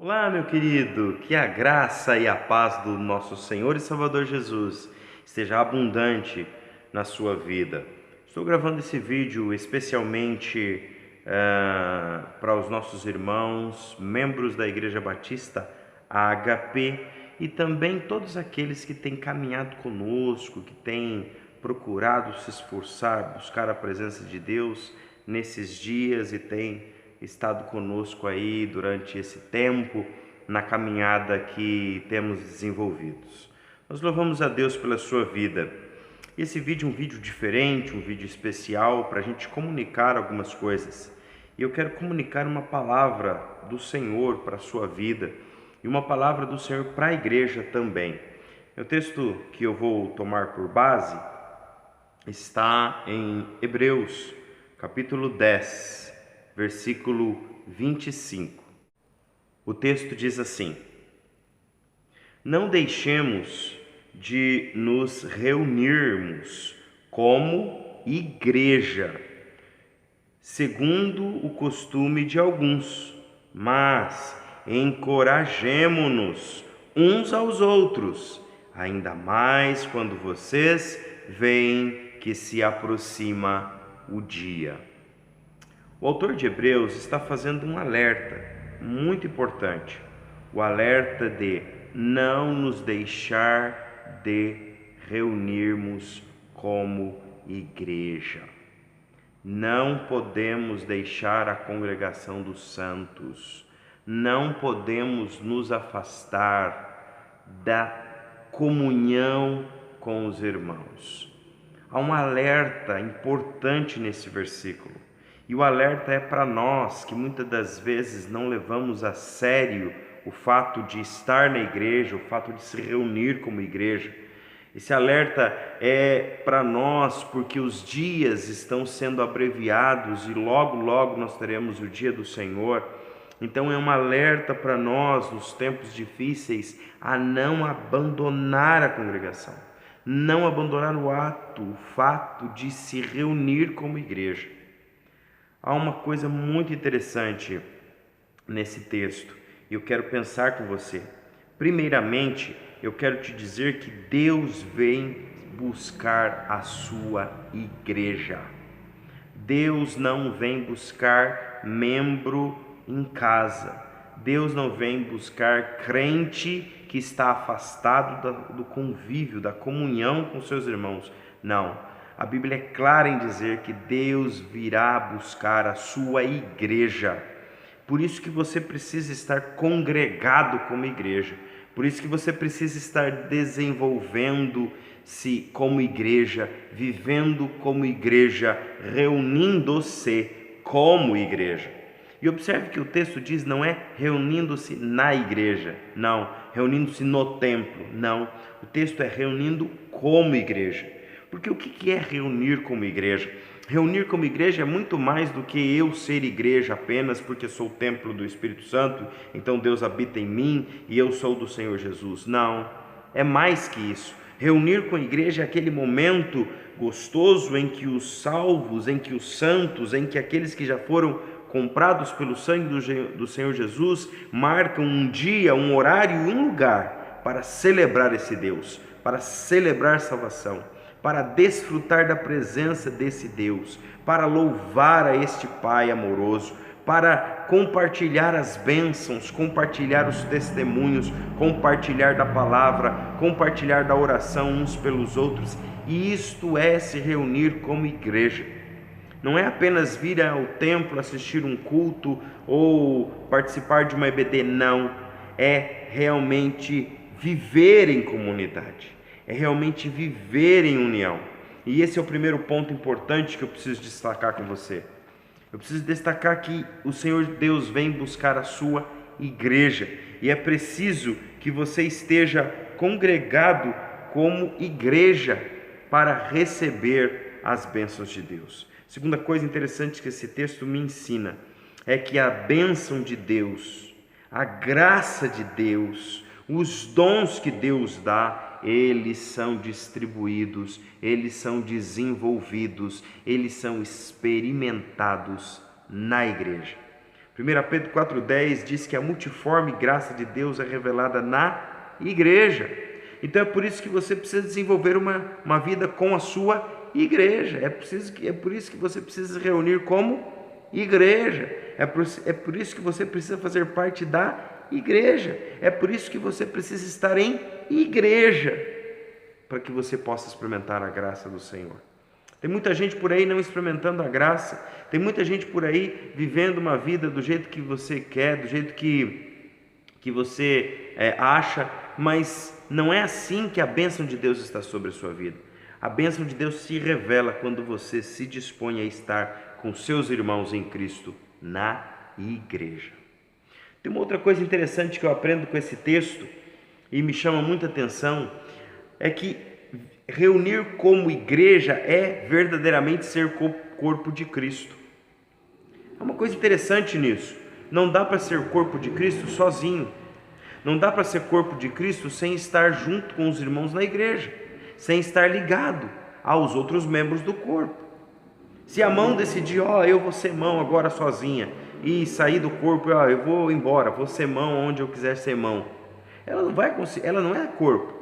Olá, meu querido, que a graça e a paz do nosso Senhor e Salvador Jesus esteja abundante na sua vida. Estou gravando esse vídeo especialmente para os nossos irmãos, membros da Igreja Batista HP e também todos aqueles que têm caminhado conosco, que têm procurado se esforçar, buscar a presença de Deus nesses dias e têm estado conosco aí durante esse tempo na caminhada que temos desenvolvidos. Nós louvamos a Deus pela sua vida. Esse vídeo é um vídeo diferente, um vídeo especial para a gente comunicar algumas coisas. E eu quero comunicar uma palavra do Senhor para a sua vida e uma palavra do Senhor para a igreja também. O texto que eu vou tomar por base está em Hebreus, capítulo 10, versículo 25. O texto diz assim: não deixemos de nos reunirmos como igreja, segundo o costume de alguns, mas encorajemo-nos uns aos outros, ainda mais quando vocês veem que se aproxima o dia. O autor de Hebreus está fazendo um alerta muito importante, o alerta de não nos deixar de reunirmos como igreja. Não podemos deixar a congregação dos santos, não podemos nos afastar da comunhão com os irmãos. Há um alerta importante nesse versículo. E o alerta é para nós que muitas das vezes não levamos a sério o fato de estar na igreja, o fato de se reunir como igreja. Esse alerta é para nós porque os dias estão sendo abreviados e logo nós teremos o dia do Senhor. Então é um alerta para nós nos tempos difíceis a não abandonar a congregação, não abandonar o fato de se reunir como igreja. Há uma coisa muito interessante nesse texto e eu quero pensar com você. Primeiramente, eu quero te dizer que Deus vem buscar a sua igreja. Deus não vem buscar membro em casa. Deus não vem buscar crente que está afastado do convívio, da comunhão com seus irmãos. Não. A Bíblia é clara em dizer que Deus virá buscar a sua igreja. Por isso que você precisa estar congregado como igreja. Por isso que você precisa estar desenvolvendo-se como igreja, vivendo como igreja, reunindo-se como igreja. E observe que o texto diz não é reunindo-se na igreja, não, reunindo-se no templo, não. O texto é reunindo como igreja. Porque o que é reunir como igreja? Reunir como igreja é muito mais do que eu ser igreja apenas porque sou o templo do Espírito Santo, então Deus habita em mim e eu sou do Senhor Jesus. Não, é mais que isso. Reunir com a igreja é aquele momento gostoso em que os salvos, em que os santos, em que aqueles que já foram comprados pelo sangue do Senhor Jesus marcam um dia, um horário e um lugar para celebrar esse Deus, para celebrar salvação, para desfrutar da presença desse Deus, para louvar a este Pai amoroso, para compartilhar as bênçãos, compartilhar os testemunhos, compartilhar da palavra, compartilhar da oração uns pelos outros. E isto é se reunir como igreja. Não é apenas vir ao templo assistir um culto ou participar de uma EBD, não. É realmente viver em comunidade. É realmente viver em união. E esse é o primeiro ponto importante que eu preciso destacar com você. Eu preciso destacar que o Senhor Deus vem buscar a sua igreja. E é preciso que você esteja congregado como igreja para receber as bênçãos de Deus. Segunda coisa interessante que esse texto me ensina é que a bênção de Deus, a graça de Deus, os dons que Deus dá, eles são distribuídos, eles são desenvolvidos, eles são experimentados na igreja. 1 Pedro 4,10 diz que a multiforme graça de Deus é revelada na igreja. Então é por isso que você precisa desenvolver uma vida com a sua igreja. É por isso que você precisa se reunir como igreja. É por isso que você precisa fazer parte da igreja. É por isso que você precisa estar em igreja, para que você possa experimentar a graça do Senhor. Tem muita gente por aí não experimentando a graça. Tem muita gente por aí vivendo uma vida do jeito que você quer, do jeito que você acha, mas não é assim que a bênção de Deus está sobre a sua vida. A bênção de Deus se revela quando você se dispõe a estar com seus irmãos em Cristo na igreja. Tem uma outra coisa interessante que eu aprendo com esse texto e me chama muita atenção, é que reunir como igreja é verdadeiramente ser corpo de Cristo. É uma coisa interessante nisso. Não dá para ser corpo de Cristo sozinho. Não dá para ser corpo de Cristo sem estar junto com os irmãos na igreja, sem estar ligado aos outros membros do corpo. Se a mão decidir, eu vou ser mão agora sozinha, e sair do corpo, eu vou embora, vou ser mão onde eu quiser ser mão, ela não é corpo.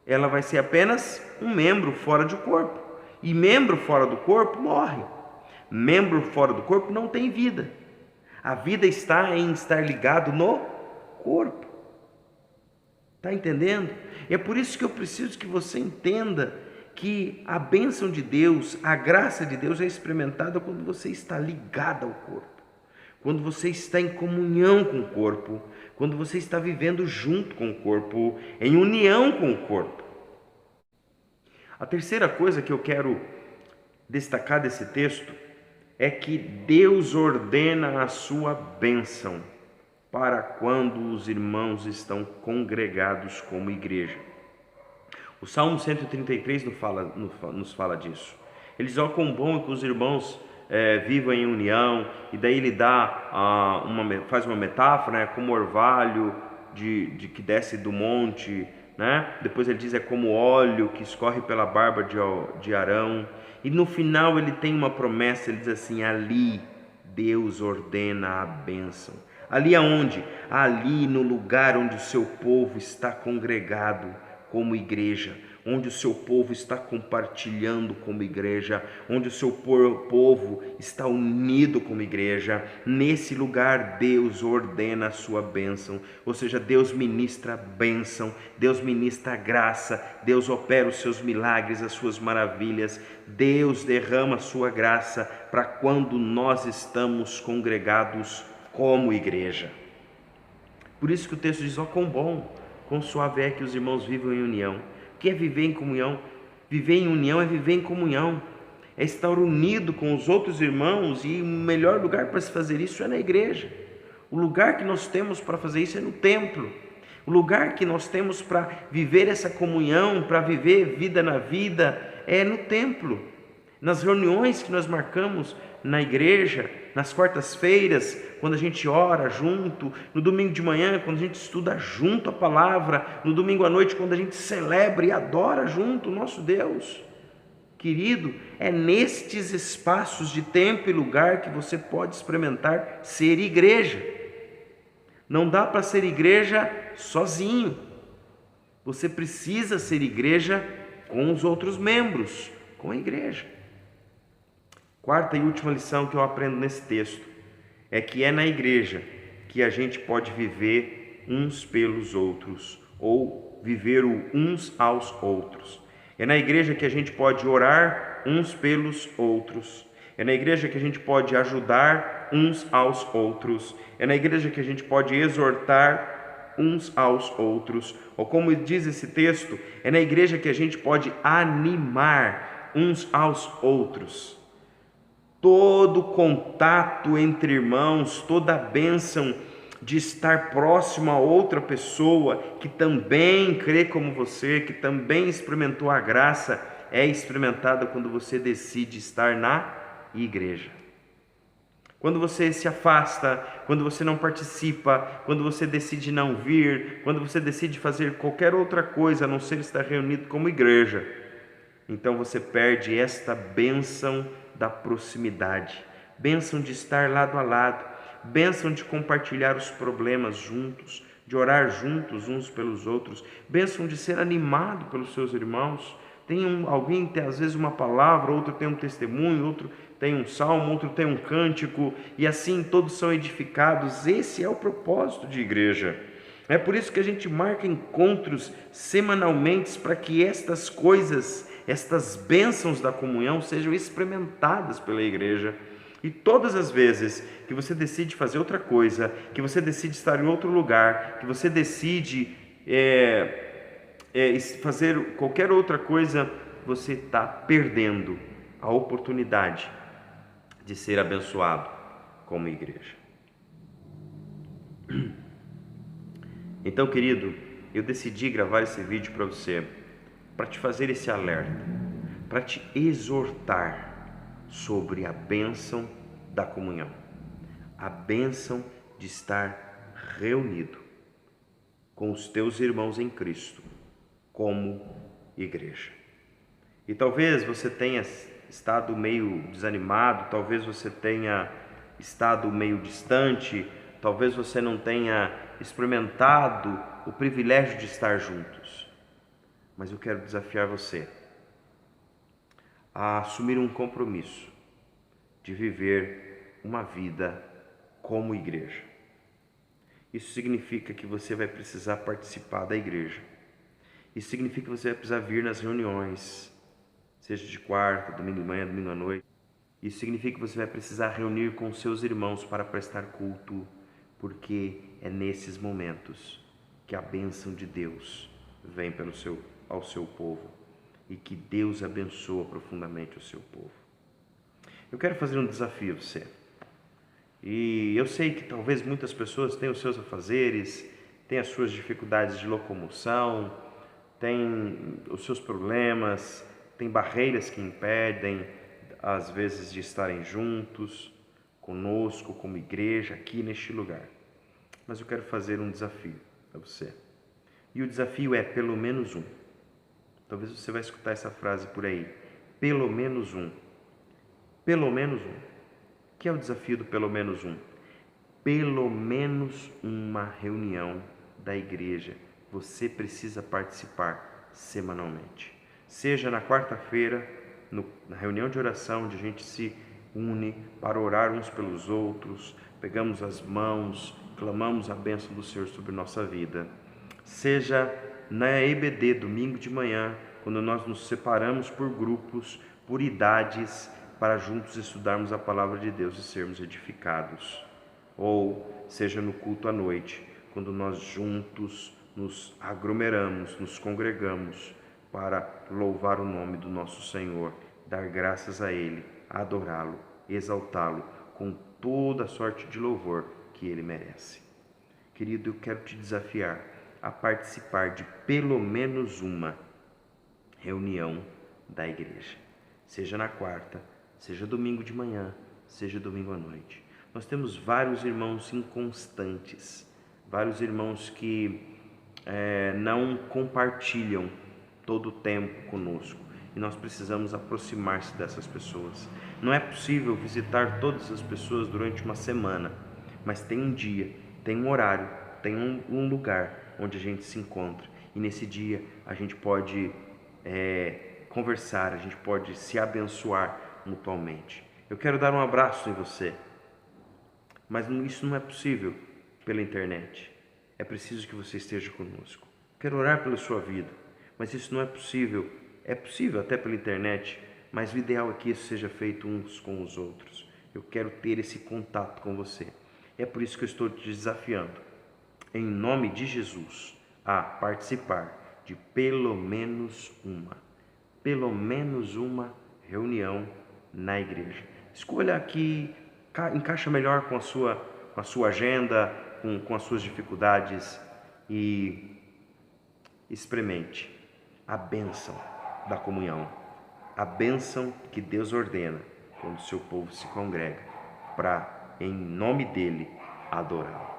Ela vai ser apenas um membro fora do corpo. E membro fora do corpo morre. Membro fora do corpo não tem vida. A vida está em estar ligado no corpo. Está entendendo? E é por isso que eu preciso que você entenda que a bênção de Deus, a graça de Deus é experimentada quando você está ligado ao corpo. Quando você está em comunhão com o corpo, quando você está vivendo junto com o corpo, em união com o corpo. A terceira coisa que eu quero destacar desse texto é que Deus ordena a sua bênção para quando os irmãos estão congregados como igreja. O Salmo 133 nos fala disso. Ele diz: quão bom é que os irmãos vivam em união, e daí ele faz uma metáfora, como orvalho que desce do monte, né? Depois ele diz: é como óleo que escorre pela barba de Arão. E no final ele tem uma promessa, ele diz assim: ali Deus ordena a bênção. Ali aonde? Ali no lugar onde o seu povo está congregado como igreja, onde o seu povo está compartilhando como igreja, onde o seu povo está unido como igreja. Nesse lugar Deus ordena a sua bênção, ou seja, Deus ministra a bênção, Deus ministra a graça, Deus opera os seus milagres, as suas maravilhas. Deus derrama a sua graça para quando nós estamos congregados como igreja. Por isso que o texto diz: quão bom, quão suave é que os irmãos vivam em união. O que é viver em comunhão? Viver em união é viver em comunhão, é estar unido com os outros irmãos, e o melhor lugar para se fazer isso é na igreja. O lugar que nós temos para fazer isso é no templo. O lugar que nós temos para viver essa comunhão, para viver vida na vida, é no templo. Nas reuniões que nós marcamos na igreja, nas quartas-feiras, quando a gente ora junto, no domingo de manhã, quando a gente estuda junto a palavra, no domingo à noite, quando a gente celebra e adora junto o nosso Deus. Querido, é nestes espaços de tempo e lugar que você pode experimentar ser igreja. Não dá para ser igreja sozinho. Você precisa ser igreja com os outros membros, com a igreja. Quarta e última lição que eu aprendo nesse texto é que é na igreja que a gente pode viver uns pelos outros, ou viver uns aos outros. É na igreja que a gente pode orar uns pelos outros. É na igreja que a gente pode ajudar uns aos outros. É na igreja que a gente pode exortar uns aos outros. Ou como diz esse texto, é na igreja que a gente pode animar uns aos outros. Todo contato entre irmãos, toda a bênção de estar próximo a outra pessoa que também crê como você, que também experimentou a graça, é experimentada quando você decide estar na igreja. Quando você se afasta, quando você não participa, quando você decide não vir, quando você decide fazer qualquer outra coisa a não ser estar reunido como igreja, então você perde esta bênção da proximidade, bênção de estar lado a lado, bênção de compartilhar os problemas juntos, de orar juntos uns pelos outros, bênção de ser animado pelos seus irmãos. Alguém tem às vezes uma palavra, outro tem um testemunho, outro tem um salmo, outro tem um cântico, e assim todos são edificados. Esse é o propósito de igreja. É por isso que a gente marca encontros semanalmente, para que estas coisas, estas bênçãos da comunhão sejam experimentadas pela igreja. E todas as vezes que você decide fazer outra coisa, que você decide estar em outro lugar, que você decide fazer qualquer outra coisa, você está perdendo a oportunidade de ser abençoado como igreja. Então, querido, eu decidi gravar esse vídeo para você, para te fazer esse alerta, para te exortar sobre a bênção da comunhão, a bênção de estar reunido com os teus irmãos em Cristo como igreja. E talvez você tenha estado meio desanimado, talvez você tenha estado meio distante, talvez você não tenha experimentado o privilégio de estar juntos. Mas eu quero desafiar você a assumir um compromisso de viver uma vida como igreja. Isso significa que você vai precisar participar da igreja. Isso significa que você vai precisar vir nas reuniões, seja de quarta, domingo de manhã, domingo à noite. Isso significa que você vai precisar reunir com seus irmãos para prestar culto, porque é nesses momentos que a bênção de Deus vem ao seu povo e que Deus abençoa profundamente o seu povo. Eu quero fazer um desafio a você. E eu sei que talvez muitas pessoas tenham os seus afazeres, têm as suas dificuldades de locomoção, têm os seus problemas, têm barreiras que impedem, às vezes, de estarem juntos conosco, como igreja, aqui neste lugar. Mas eu quero fazer um desafio a você. E o desafio é pelo menos um. Talvez você vai escutar essa frase por aí. Pelo menos um. Pelo menos um. O que é o desafio do pelo menos um? Pelo menos uma reunião da igreja você precisa participar semanalmente. Seja na quarta-feira, na reunião de oração, onde a gente se une para orar uns pelos outros, pegamos as mãos, clamamos a bênção do Senhor sobre nossa vida. Seja na EBD, domingo de manhã, quando nós nos separamos por grupos, por idades, para juntos estudarmos a palavra de Deus e sermos edificados. Ou seja no culto à noite, quando nós juntos nos aglomeramos, nos congregamos para louvar o nome do nosso Senhor, dar graças a Ele, adorá-lo, exaltá-lo com toda a sorte de louvor que Ele merece. Querido, eu quero te desafiar a participar de pelo menos uma reunião da igreja, seja na quarta, seja domingo de manhã, seja domingo à noite. Nós temos vários irmãos inconstantes, vários irmãos que não compartilham todo o tempo conosco, e nós precisamos aproximar-se dessas pessoas. Não é possível visitar todas as pessoas durante uma semana, mas tem um dia, tem um horário, tem um lugar onde a gente se encontra, e nesse dia a gente pode conversar, a gente pode se abençoar mutuamente. Eu quero dar um abraço em você, mas isso não é possível pela internet. É preciso que você esteja conosco. Quero orar pela sua vida, mas isso não é possível. É possível até pela internet, mas o ideal é que isso seja feito uns com os outros. Eu quero ter esse contato com você. É por isso que eu estou te desafiando, em nome de Jesus, a participar de pelo menos uma reunião na igreja. Escolha aqui, encaixa melhor com a sua agenda, com as suas dificuldades, e experimente a bênção da comunhão, a bênção que Deus ordena quando o seu povo se congrega para, em nome dele, adorá-lo.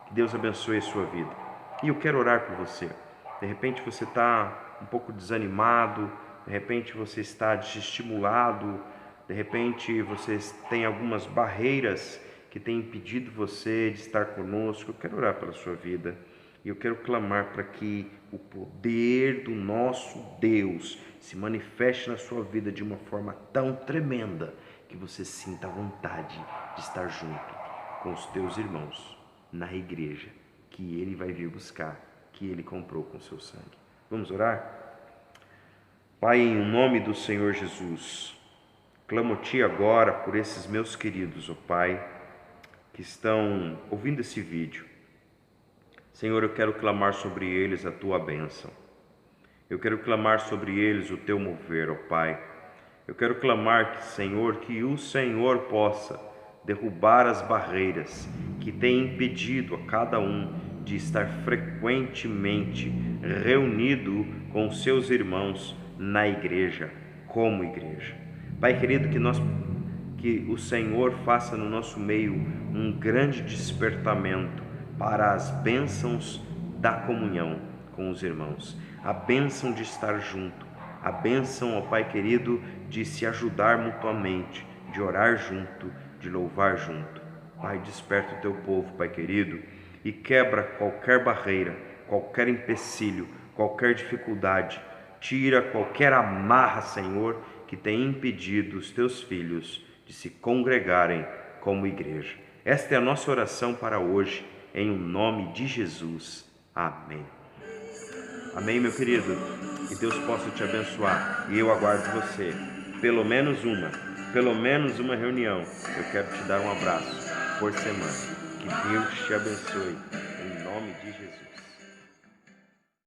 Que Deus abençoe a sua vida. E eu quero orar por você. De repente você está um pouco desanimado, de repente você está desestimulado, de repente você tem algumas barreiras que tem impedido você de estar conosco. Eu quero orar pela sua vida e eu quero clamar para que o poder do nosso Deus se manifeste na sua vida de uma forma tão tremenda que você sinta a vontade de estar junto com os teus irmãos na igreja que Ele vai vir buscar, que Ele comprou com seu sangue. Vamos orar? Pai, em nome do Senhor Jesus, clamo-te agora por esses meus queridos, ó Pai, que estão ouvindo esse vídeo. Senhor, eu quero clamar sobre eles a tua bênção. Eu quero clamar sobre eles o teu mover, ó Pai. Eu quero clamar, Senhor, que o Senhor possa derrubar as barreiras que têm impedido a cada um de estar frequentemente reunido com seus irmãos na igreja, como igreja. Pai querido, que o Senhor faça no nosso meio um grande despertamento para as bênçãos da comunhão com os irmãos, a bênção de estar junto, a bênção, ó Pai querido, de se ajudar mutuamente, de orar junto, de louvar junto. Pai, desperta o teu povo, Pai querido, e quebra qualquer barreira, qualquer empecilho, qualquer dificuldade, tira qualquer amarra, Senhor, que tem impedido os teus filhos de se congregarem como igreja. Esta é a nossa oração para hoje, em o nome de Jesus. Amém. Amém, meu querido? Que Deus possa te abençoar e eu aguardo você. Pelo menos uma reunião. Eu quero te dar um abraço por semana. Que Deus te abençoe, em nome de Jesus.